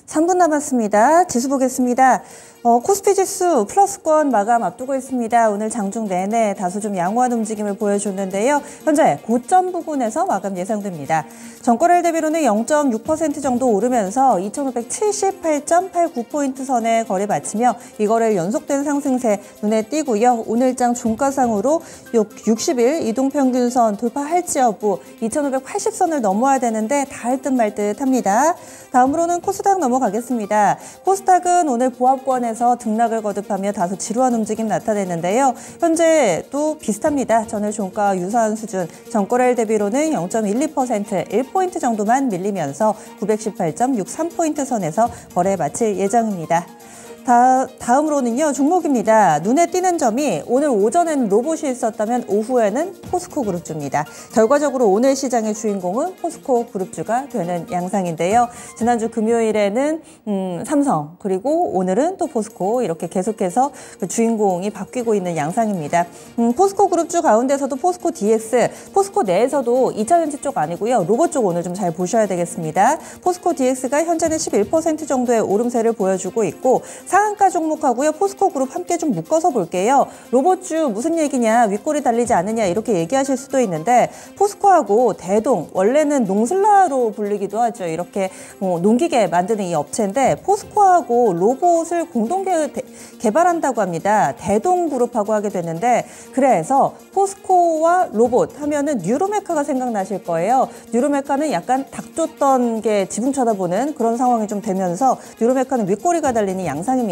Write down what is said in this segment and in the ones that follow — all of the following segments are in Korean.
3분 남았습니다. 지수 보겠습니다. 코스피 지수 플러스권 마감 앞두고 있습니다. 오늘 장중 내내 다소 좀 양호한 움직임을 보여줬는데요. 현재 고점 부근에서 마감 예상됩니다. 전거래일 대비로는 0.6% 정도 오르면서 2578.89포인트 선에 거래 마치며 이 거래일 연속된 상승세 눈에 띄고요. 오늘장 종가상으로 60일 이동평균선 돌파할지 여부 2580선을 넘어야 되는데 닿을 듯 말 듯 합니다. 다음으로는 코스닥 넘어가겠습니다. 코스닥은 오늘 보합권에서 등락을 거듭하며 다소 지루한 움직임 나타냈는데요. 현재 또 비슷합니다. 전일 종가와 유사한 수준, 전거래일 대비로는 0.12%, 1포인트 정도만 밀리면서 918.63포인트 선에서 거래 마칠 예정입니다. 다음으로는요, 종목입니다. 눈에 띄는 점이 오늘 오전에는 로봇이 있었다면 오후에는 포스코 그룹주입니다. 결과적으로 오늘 시장의 주인공은 포스코 그룹주가 되는 양상인데요. 지난주 금요일에는 삼성, 그리고 오늘은 또 포스코 이렇게 계속해서 그 주인공이 바뀌고 있는 양상입니다. 포스코 그룹주 가운데서도 포스코 DX, 포스코 내에서도 2차전지 쪽 아니고요. 로봇 쪽 오늘 좀 잘 보셔야 되겠습니다. 포스코 DX가 현재는 11% 정도의 오름세를 보여주고 있고 상한가 종목하고요. 포스코 그룹 함께 좀 묶어서 볼게요. 로봇주 무슨 얘기냐, 윗골이 달리지 않느냐 이렇게 얘기하실 수도 있는데 포스코하고 대동, 원래는 농슬라로 불리기도 하죠. 이렇게 농기계 만드는 이 업체인데 포스코하고 로봇을 공동 개발한다고 합니다. 대동 그룹하고 하게 됐는데 그래서 포스코와 로봇 하면은 뉴로메카가 생각나실 거예요. 뉴로메카는 약간 닭 쫓던 게 지붕 쳐다보는 그런 상황이 좀 되면서 뉴로메카는 윗꼬리가 달리는 양상입니다.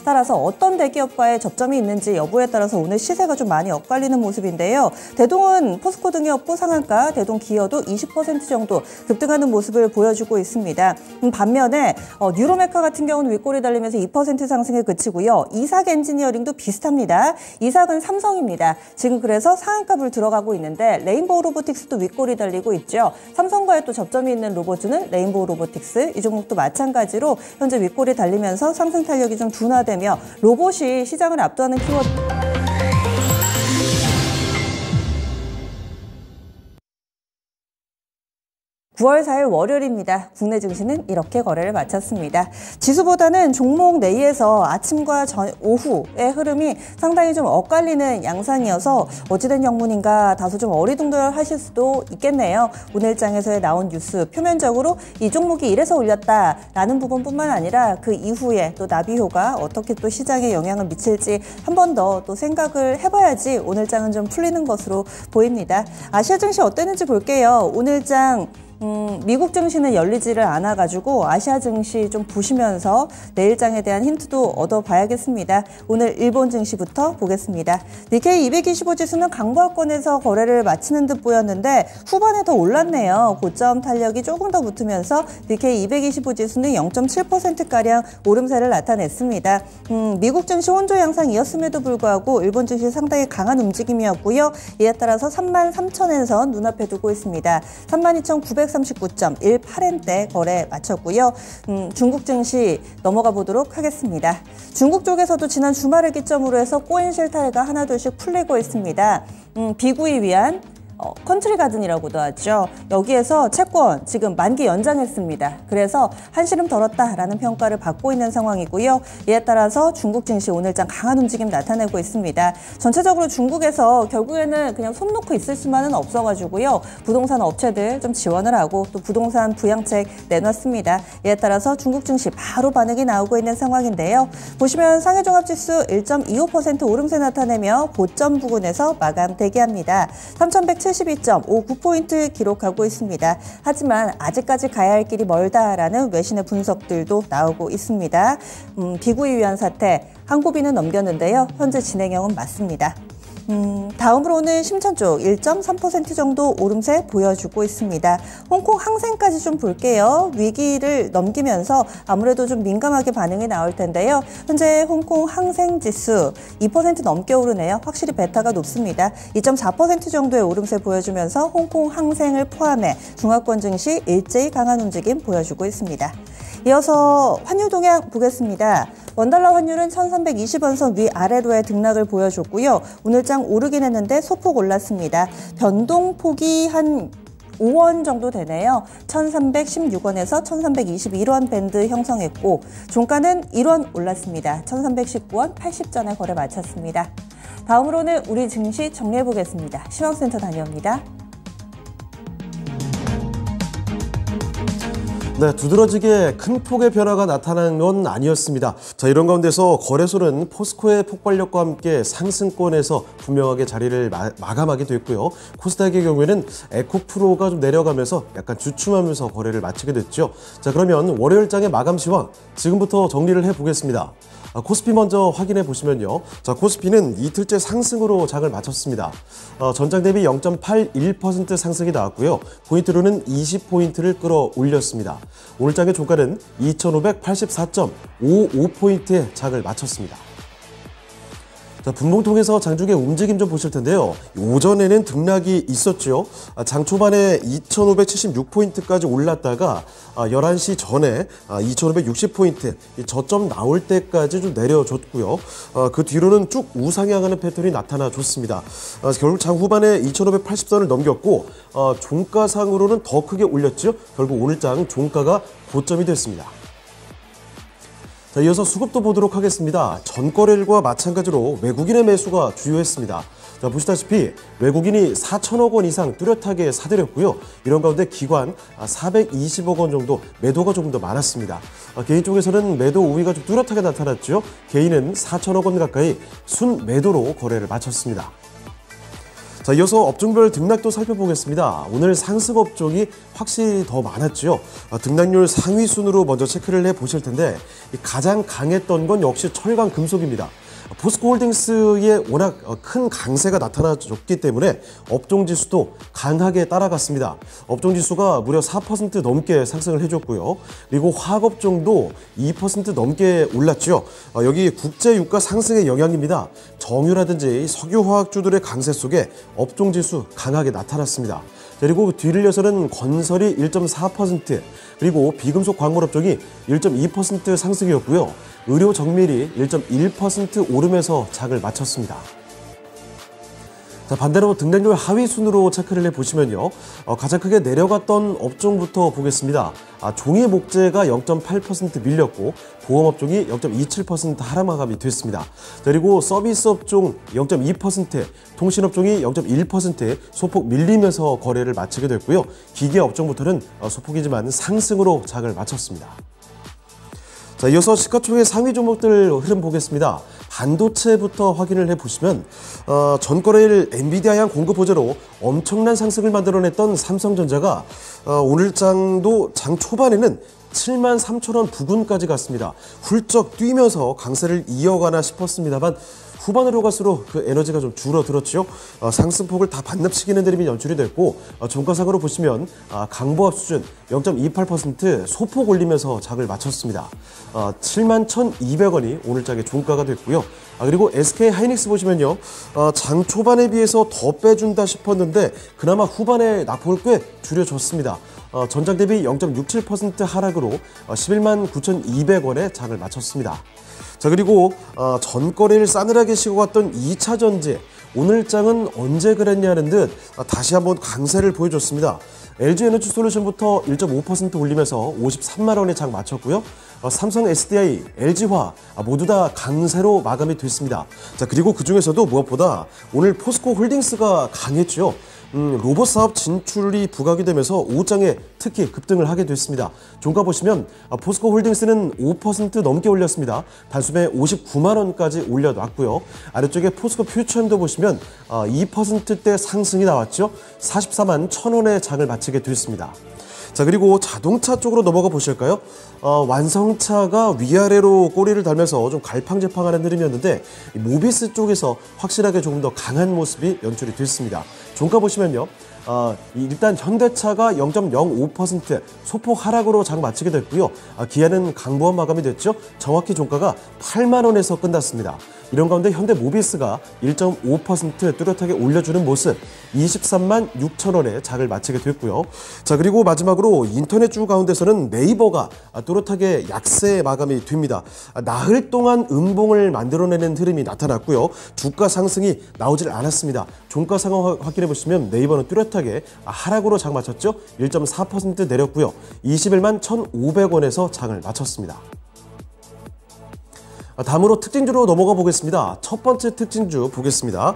따라서 어떤 대기업과의 접점이 있는지 여부에 따라서 오늘 시세가 좀 많이 엇갈리는 모습인데요. 대동은 포스코 등이 없고 상한가, 대동 기어도 20% 정도 급등하는 모습을 보여주고 있습니다. 반면에 뉴로메카 같은 경우는 윗골이 달리면서 2% 상승에 그치고요. 이삭 엔지니어링도 비슷합니다. 이삭은 삼성입니다. 지금 그래서 상한가불 들어가고 있는데 레인보우 로보틱스도 윗골이 달리고 있죠. 삼성과의 또 접점이 있는 로봇주는 레인보우 로보틱스, 이 종목도 마찬가지로 현재 윗골이 달리면서 상승 탄력이 좀 둔화되며 로봇이 시장을 압도하는 키워드. 9월 4일 월요일입니다. 국내 증시는 이렇게 거래를 마쳤습니다. 지수보다는 종목 내에서 아침과 오후의 흐름이 상당히 좀 엇갈리는 양상이어서 어찌된 영문인가 다소 좀 어리둥절하실 수도 있겠네요. 오늘장에서의 나온 뉴스, 표면적으로 이 종목이 이래서 올렸다라는 부분뿐만 아니라 그 이후에 또 나비효가 어떻게 또 시장에 영향을 미칠지 한 번 더 또 생각을 해봐야지 오늘장은 좀 풀리는 것으로 보입니다. 아시아 증시 어땠는지 볼게요. 오늘장 미국 증시는 열리지를 않아가지고 아시아 증시 좀 보시면서 내일장에 대한 힌트도 얻어봐야겠습니다. 오늘 일본 증시부터 보겠습니다. 니케이 225 지수는 강보합권에서 거래를 마치는 듯 보였는데 후반에 더 올랐네요. 고점 탄력이 조금 더 붙으면서 니케이 225 지수는 0.7%가량 오름세를 나타냈습니다. 미국 증시 혼조 양상이었음에도 불구하고 일본 증시 상당히 강한 움직임이었고요. 이에 따라서 33,000엔 눈앞에 두고 있습니다. 32,939.18엔대 거래 마쳤고요. 중국 증시 넘어가 보도록 하겠습니다. 중국 쪽에서도 지난 주말을 기점으로 해서 꼬인 실타래가 하나둘씩 풀리고 있습니다. 비구이 위한 컨트리 가든이라고도 하죠. 여기에서 채권 지금 만기 연장했습니다. 그래서 한시름 덜었다라는 평가를 받고 있는 상황이고요. 이에 따라서 중국 증시 오늘장 강한 움직임 나타내고 있습니다. 전체적으로 중국에서 결국에는 그냥 손 놓고 있을 수만은 없어가지고요. 부동산 업체들 좀 지원을 하고 또 부동산 부양책 내놨습니다. 이에 따라서 중국 증시 바로 반응이 나오고 있는 상황인데요. 보시면 상해종합지수 1.25% 오름세 나타내며 고점 부근에서 마감 대기합니다. 3,172.59포인트 기록하고 있습니다. 하지만 아직까지 가야 할 길이 멀다라는 외신의 분석들도 나오고 있습니다. 비구이 위한 사태, 항고비는 넘겼는데요. 현재 진행형은 맞습니다. 다음으로는 심천 쪽 1.3% 정도 오름세 보여주고 있습니다. 홍콩 항생까지 좀 볼게요. 위기를 넘기면서 아무래도 좀 민감하게 반응이 나올 텐데요. 현재 홍콩 항생 지수 2% 넘게 오르네요. 확실히 베타가 높습니다. 2.4% 정도의 오름세 보여주면서 홍콩 항생을 포함해 중화권 증시 일제히 강한 움직임 보여주고 있습니다. 이어서 환율 동향 보겠습니다. 원달러 환율은 1320원선 위아래로의 등락을 보여줬고요. 오늘장 오르긴 했는데 소폭 올랐습니다. 변동폭이 한 1,315원 정도 되네요. 1,316원에서 1,321원 밴드 형성했고 종가는 1원 올랐습니다. 1,319원 80전에 거래 마쳤습니다. 다음으로는 우리 증시 정리해 보겠습니다. 신황센터 다녀옵니다. 네, 두드러지게 큰 폭의 변화가 나타난 건 아니었습니다. 자, 이런 가운데서 거래소는 포스코의 폭발력과 함께 상승권에서 분명하게 자리를 마감하게 됐고요. 코스닥의 경우에는 에코프로가 좀 내려가면서 약간 주춤하면서 거래를 마치게 됐죠. 자, 그러면 월요일장의 마감 시황 지금부터 정리를 해보겠습니다. 코스피 먼저 확인해 보시면요. 자, 코스피는 이틀째 상승으로 장을 마쳤습니다. 전장 대비 0.81% 상승이 나왔고요. 포인트로는 20포인트를 끌어올렸습니다. 오늘 장의 종가는 2,584.55포인트의 장을 마쳤습니다. 자, 분봉통에서 장중의 움직임 좀 보실 텐데요. 오전에는 등락이 있었죠. 장 초반에 2,576포인트까지 올랐다가 11시 전에 2,560포인트 저점 나올 때까지 좀 내려줬고요. 그 뒤로는 쭉 우상향하는 패턴이 나타나줬습니다. 결국 장 후반에 2,580선을 넘겼고 종가상으로는 더 크게 올렸죠. 결국 오늘 장 종가가 고점이 됐습니다. 자, 이어서 수급도 보도록 하겠습니다. 전거래일과 마찬가지로 외국인의 매수가 주요했습니다. 자, 보시다시피 외국인이 4천억 원 이상 뚜렷하게 사들였고요. 이런 가운데 기관 420억 원 정도 매도가 조금 더 많았습니다. 개인 쪽에서는 매도 우위가 좀 뚜렷하게 나타났죠. 개인은 4천억 원 가까이 순 매도로 거래를 마쳤습니다. 자, 이어서 업종별 등락도 살펴보겠습니다. 오늘 상승 업종이 확실히 더 많았죠. 등락률 상위 순으로 먼저 체크를 해보실 텐데 가장 강했던 건 역시 철강 금속입니다. 포스코홀딩스의 워낙 큰 강세가 나타나줬기 때문에 업종지수도 강하게 따라갔습니다. 업종지수가 무려 4% 넘게 상승을 해줬고요. 그리고 화학업종도 2% 넘게 올랐죠. 여기 국제유가 상승의 영향입니다. 정유라든지 석유화학주들의 강세 속에 업종지수 강하게 나타났습니다. 그리고 뒤를 이어서는 건설이 1.4%, 그리고 비금속 광물업종이 1.2% 상승이었고요. 의료 정밀이 1.1% 오르면서 장을 마쳤습니다. 자, 반대로 등락률 하위 순으로 체크를 해보시면요. 가장 크게 내려갔던 업종부터 보겠습니다. 종이 목재가 0.8% 밀렸고 보험업종이 0.27% 하락 마감이 됐습니다. 그리고 서비스 업종 0.2%, 통신업종이 0.1% 소폭 밀리면서 거래를 마치게 됐고요. 기계업종부터는 소폭이지만 상승으로 장을 마쳤습니다. 자, 이어서 시가총액 상위 종목들 흐름 보겠습니다. 반도체부터 확인을 해보시면 전거래일 엔비디아양 공급 호재로 엄청난 상승을 만들어냈던 삼성전자가 오늘 장도 장 초반에는 73,000원 부근까지 갔습니다. 훌쩍 뛰면서 강세를 이어가나 싶었습니다만 후반으로 갈수록 그 에너지가 좀 줄어들었죠. 상승폭을 다 반납시키는 흐름이 연출이 됐고 종가상으로 보시면 강보합 수준 0.28% 소폭 올리면서 장을 마쳤습니다. 71,200원이 오늘 장의 종가가 됐고요. 그리고 SK 하이닉스 보시면요. 장 초반에 비해서 더 빼준다 싶었는데 그나마 후반에 낙폭을 꽤 줄여줬습니다. 전장 대비 0.67% 하락으로 119,200원에 장을 마쳤습니다. 자, 그리고 전거래를 싸늘하게 식어갔던 2차 전지, 오늘 장은 언제 그랬냐는 듯 다시 한번 강세를 보여줬습니다. LG에너지솔루션부터 1.5% 올리면서 53만 원에 장 마쳤고요. 삼성 SDI, LG화 모두 다 강세로 마감이 됐습니다. 자, 그리고 그중에서도 무엇보다 오늘 포스코홀딩스가 강했죠. 로봇 사업 진출이 부각이 되면서 오후장에 특히 급등을 하게 됐습니다. 종가 보시면 포스코홀딩스는 5% 넘게 올렸습니다. 단숨에 59만 원까지 올려놨고요. 아래쪽에 포스코 퓨처엠도 보시면 2%대 상승이 나왔죠. 44만 1,000원에 장을 마치게 됐습니다. 자, 그리고 자동차 쪽으로 넘어가 보실까요? 완성차가 위아래로 꼬리를 달면서 좀 갈팡질팡하는 흐름이었는데 모비스 쪽에서 확실하게 조금 더 강한 모습이 연출이 됐습니다. 종가 보시면요. 일단 현대차가 0.05% 소폭 하락으로 장 마치게 됐고요. 기아는 강보합 마감이 됐죠. 정확히 종가가 8만 원에서 끝났습니다. 이런 가운데 현대모비스가 1.5% 뚜렷하게 올려주는 모습, 23만 6천 원에 장을 마치게 됐고요. 자, 그리고 마지막으로 인터넷주 가운데서는 네이버가 뚜렷하게 약세 마감이 됩니다. 나흘 동안 음봉을 만들어내는 흐름이 나타났고요. 주가 상승이 나오질 않았습니다. 종가 상황 확인해 보시면 네이버는 뚜렷하게 뚜렷하게 하락으로 장 마쳤죠. 1.4% 내렸고요. 21만 1,500원에서 장을 마쳤습니다. 다음으로 특징주로 넘어가 보겠습니다. 첫 번째 특징주 보겠습니다.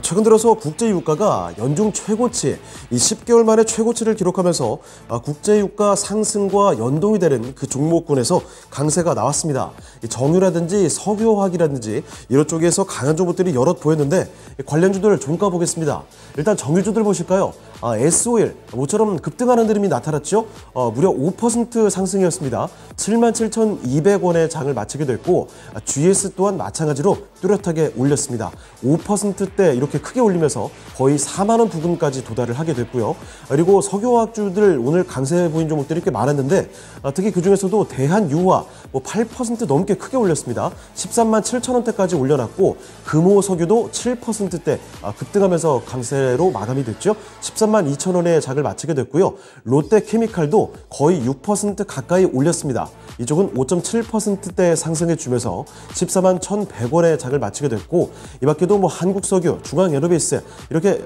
최근 들어서 국제유가가 연중 최고치, 이 10개월 만에 최고치를 기록하면서 국제유가 상승과 연동이 되는 그 종목군에서 강세가 나왔습니다. 정유라든지 석유화학이라든지 이런 쪽에서 강한 종목들이 여럿 보였는데 관련주들 종가 보겠습니다. 일단 정유주들 보실까요? S-오일 모처럼 급등하는 흐름이 나타났죠. 무려 5% 상승이었습니다. 77,200원의 장을 마치게 됐고 GS 또한 마찬가지로 뚜렷하게 올렸습니다. 5%대 이렇게 크게 올리면서 거의 4만 원 부근까지 도달을 하게 됐고요. 그리고 석유화학주들 오늘 강세 보인 종목들이 꽤 많았는데 특히 그중에서도 대한유화 8% 넘게 크게 올렸습니다. 13만 7천 원대까지 올려놨고 금호석유도 7%대 급등하면서 강세로 마감이 됐죠. 13만 2천 원의 장을 마치게 됐고요. 롯데케미칼도 거의 6% 가까이 올렸습니다. 이쪽은 5.7%대 상승해 주면서 14만 1,100원의 장을 마치게 됐고 이 밖에도 한국석유, 중앙에너베이스 이렇게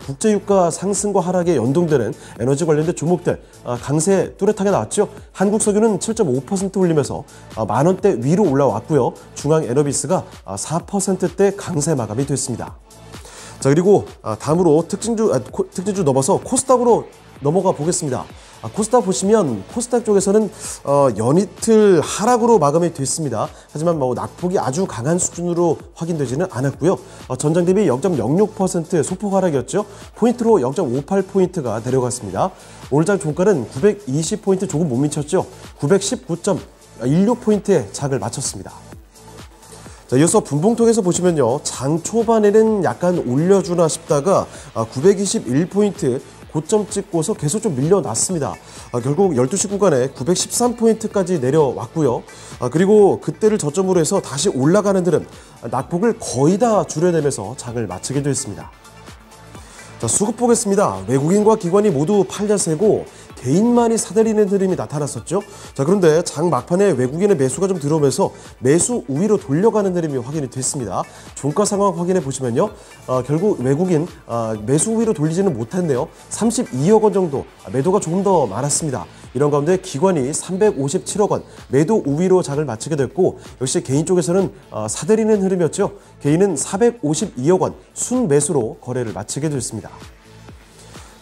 국제유가 상승과 하락에 연동되는 에너지 관련된 종목들 강세 뚜렷하게 나왔죠. 한국석유는 7.5% 올리면서 만 원대 위로 올라왔고요. 중앙에너베이스가 4%대 강세 마감이 됐습니다. 자, 그리고 다음으로 특징주 넘어서 코스닥으로 넘어가 보겠습니다. 코스닥 보시면 코스닥 쪽에서는 연이틀 하락으로 마감이 됐습니다. 하지만 낙폭이 아주 강한 수준으로 확인되지는 않았고요. 전장 대비 0.06% 소폭 하락이었죠. 포인트로 0.58포인트가 내려갔습니다. 오늘장 종가는 920포인트 조금 못 미쳤죠. 919.16포인트의 장을 마쳤습니다. 자, 이어서 분봉통에서 보시면요. 장 초반에는 약간 올려주나 싶다가 921포인트 고점 찍고서 계속 좀 밀려났습니다. 결국 12시 구간에 913포인트까지 내려왔고요. 그리고 그때를 저점으로 해서 다시 올라가는 흐름, 낙폭을 거의 다 줄여내면서 장을 마치게 됐습니다. 자, 수급 보겠습니다. 외국인과 기관이 모두 팔자세고 개인만이 사들이는 흐름이 나타났었죠. 자, 그런데 장 막판에 외국인의 매수가 좀 들어오면서 매수 우위로 돌려가는 흐름이 확인이 됐습니다. 종가 상황 확인해 보시면요. 결국 외국인 매수 우위로 돌리지는 못했네요. 32억 원 정도 매도가 조금 더 많았습니다. 이런 가운데 기관이 357억 원 매도 우위로 장을 마치게 됐고 역시 개인 쪽에서는 사들이는 흐름이었죠. 개인은 452억 원 순매수로 거래를 마치게 됐습니다.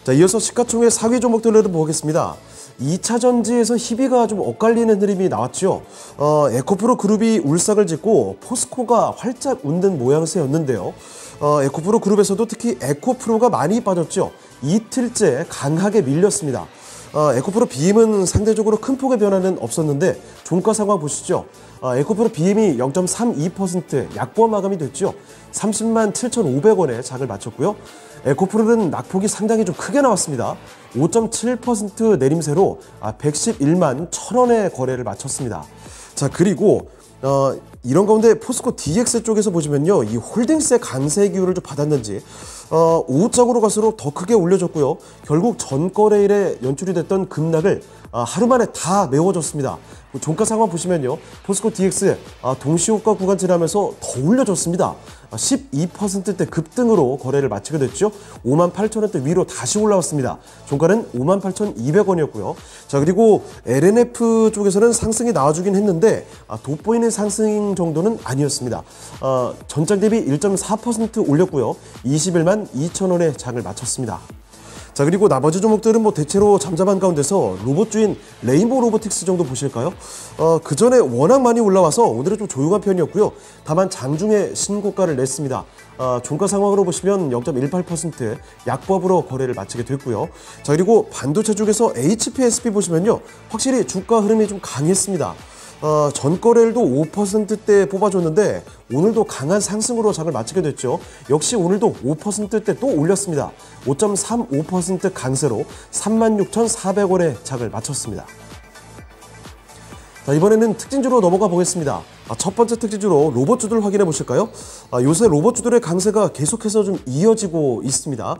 자, 이어서 시가총액 상위 종목들을 보겠습니다. 2차 전지에서 희비가 좀 엇갈리는 흐름이 나왔죠. 에코프로 그룹이 울상을 짓고 포스코가 활짝 웃는 모양새였는데요. 에코프로 그룹에서도 특히 에코프로가 많이 빠졌죠. 이틀째 강하게 밀렸습니다. 에코프로 BM은 상대적으로 큰 폭의 변화는 없었는데 종가 상황 보시죠. 에코프로 BM이 0.32% 약보합 마감이 됐죠. 30만 7,500원에 장을 마쳤고요. 에코프로는 낙폭이 상당히 좀 크게 나왔습니다. 5.7% 내림세로 111만 1,000원의 거래를 마쳤습니다. 자, 그리고 이런 가운데 포스코 DX 쪽에서 보시면요. 이 홀딩스의 강세 기운을 좀 받았는지 오후장으로 갈수록 더 크게 올려졌고요. 결국 전거래일에 연출이 됐던 급락을 하루 만에 다 메워줬습니다. 종가 상황 보시면요. 포스코 DX 동시호가 구간 지나면서 더 올려줬습니다. 12%대 급등으로 거래를 마치게 됐죠. 58,000원대 위로 다시 올라왔습니다. 종가는 58,200원이었고요. 자, 그리고 LNF 쪽에서는 상승이 나와주긴 했는데 돋보이는 상승 정도는 아니었습니다. 전장 대비 1.4% 올렸고요. 21만 2천원의 장을 마쳤습니다. 자, 그리고 나머지 종목들은 대체로 잠잠한 가운데서 로봇주인 레인보우 로보틱스 정도 보실까요? 그 전에 워낙 많이 올라와서 오늘은 좀 조용한 편이었고요. 다만 장중에 신고가를 냈습니다. 종가 상황으로 보시면 0.18% 약보합으로 거래를 마치게 됐고요. 자, 그리고 반도체 쪽에서 HPSP 보시면요. 확실히 주가 흐름이 좀 강했습니다. 전거래일도 5%대 뽑아줬는데 오늘도 강한 상승으로 장을 마치게 됐죠. 역시 오늘도 5%대 또 올렸습니다. 5.35% 강세로 36,400원의 장을 마쳤습니다. 자, 이번에는 특징주로 넘어가 보겠습니다. 첫 번째 특징으로 로봇주들 확인해 보실까요? 요새 로봇주들의 강세가 계속해서 좀 이어지고 있습니다.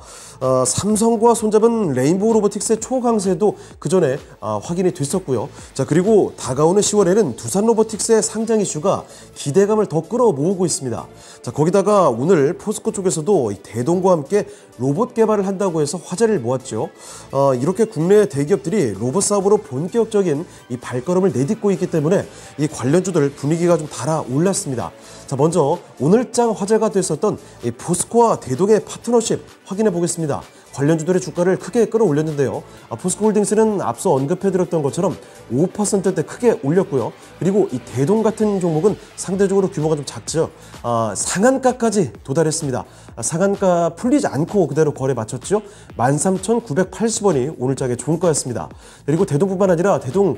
삼성과 손잡은 레인보우 로보틱스의 초강세도 그 전에 확인이 됐었고요. 자, 그리고 다가오는 10월에는 두산 로보틱스의 상장 이슈가 기대감을 더 끌어모으고 있습니다. 자, 거기다가 오늘 포스코 쪽에서도 대동과 함께 로봇 개발을 한다고 해서 화제를 모았죠. 이렇게 국내 대기업들이 로봇 사업으로 본격적인 이 발걸음을 내딛고 있기 때문에 이 관련주들 분위기가 좀 달아올랐습니다. 자, 먼저 오늘장 화제가 됐었던 이 포스코와 대동의 파트너십 확인해 보겠습니다. 관련주들의 주가를 크게 끌어올렸는데요. 포스코홀딩스는 앞서 언급해드렸던 것처럼 5%대 크게 올렸고요. 그리고 이 대동 같은 종목은 상대적으로 규모가 좀 작죠. 상한가까지 도달했습니다. 상한가 풀리지 않고 그대로 거래 마쳤죠. 13,980원이 오늘장의 종가였습니다. 그리고 대동뿐만 아니라 대동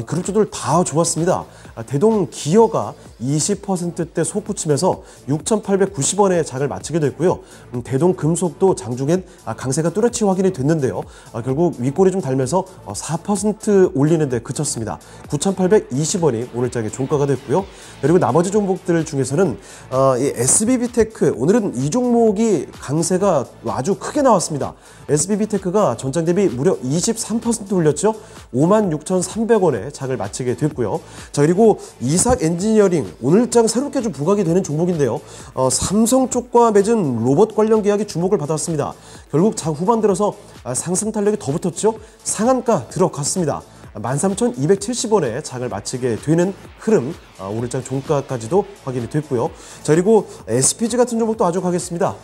그룹주들 다 좋았습니다. 대동 기어가 20%대 솟구치면서 6,890원에 장을 마치게 됐고요. 대동 금속도 장중엔 강세가 뚜렷이 확인이 됐는데요. 결국 윗골이 좀 달면서 4% 올리는 데 그쳤습니다. 9,820원이 오늘장의 종가가 됐고요. 그리고 나머지 종목들 중에서는 이 SBB테크, 오늘은 이 종목이 강세가 아주 크게 나왔습니다. SBB테크가 전장 대비 무려 23% 올렸죠. 56,300원에 장을 마치게 됐고요. 자, 그리고 이삭 엔지니어링, 오늘장 새롭게 좀 부각이 되는 종목인데요. 삼성 쪽과 맺은 로봇 관련 계약이 주목을 받았습니다. 결국 장 후반 들어서 상승 탄력이 더 붙었죠. 상한가 들어갔습니다. 13,270원에 장을 마치게 되는 흐름, 오늘장 종가까지도 확인이 됐고요. 자, 그리고 SPG 같은 종목도 아주 가겠습니다.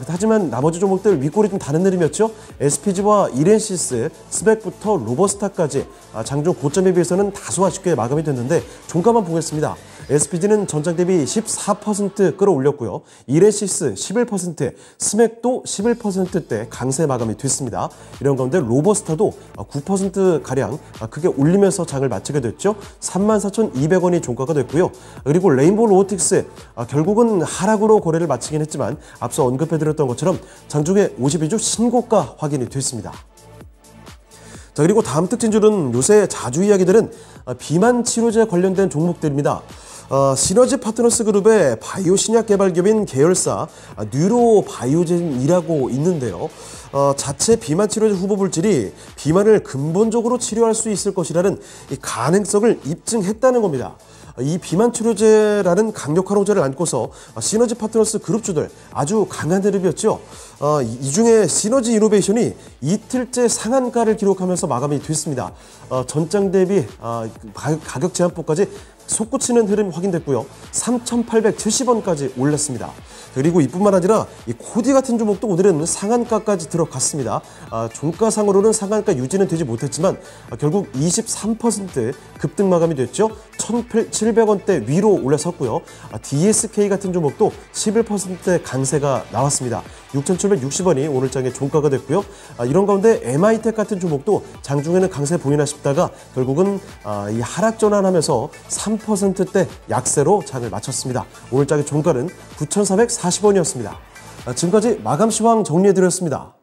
하지만 나머지 종목들 윗골이 좀 다른 흐름이었죠. SPG와 이렌시스, 스백부터 로버스타까지 장중 고점에 비해서는 다소 아쉽게 마감이 됐는데 종가만 보겠습니다. SPG는 전장 대비 14% 끌어올렸고요. 이렌시스 11%, 스맥도 11%대 강세 마감이 됐습니다. 이런 가운데 로버스타도 9%가량 크게 올리면서 장을 마치게 됐죠. 34,200원이 종가가 됐고요. 그리고 레인보우 로보틱스, 결국은 하락으로 거래를 마치긴 했지만 앞서 언급해드렸던 것처럼 장중에 52주 신고가 확인이 됐습니다. 자, 그리고 다음 특징줄은 요새 자주 이야기되는 비만 치료제 관련된 종목들입니다. 시너지 파트너스 그룹의 바이오 신약 개발 기업인 계열사 뉴로바이오젠이라고 있는데요. 자체 비만 치료제 후보 물질이 비만을 근본적으로 치료할 수 있을 것이라는 이 가능성을 입증했다는 겁니다. 이 비만 치료제라는 강력한 호재를 안고서 시너지 파트너스 그룹주들 아주 강한 흐름이었죠. 이 중에 시너지 이노베이션이 이틀째 상한가를 기록하면서 마감이 됐습니다. 전장 대비 가격 제한폭까지 솟구치는 흐름이 확인됐고요. 3,870원까지 올랐습니다. 그리고 이뿐만 아니라 이 코디 같은 종목도 오늘은 상한가까지 들어갔습니다. 종가상으로는 상한가 유지는 되지 못했지만 결국 23% 급등 마감이 됐죠. 1,700원대 위로 올라섰고요. DSK 같은 종목도 11%대 강세가 나왔습니다. 6,760원이 오늘장의 종가가 됐고요. 이런 가운데 MI텍 같은 종목도 장중에는 강세 보이나 싶다가 결국은 이 하락 전환하면서 3%대 약세로 장을 마쳤습니다. 오늘장의 종가는 9,440원이었습니다. 지금까지 마감 시황 정리해드렸습니다.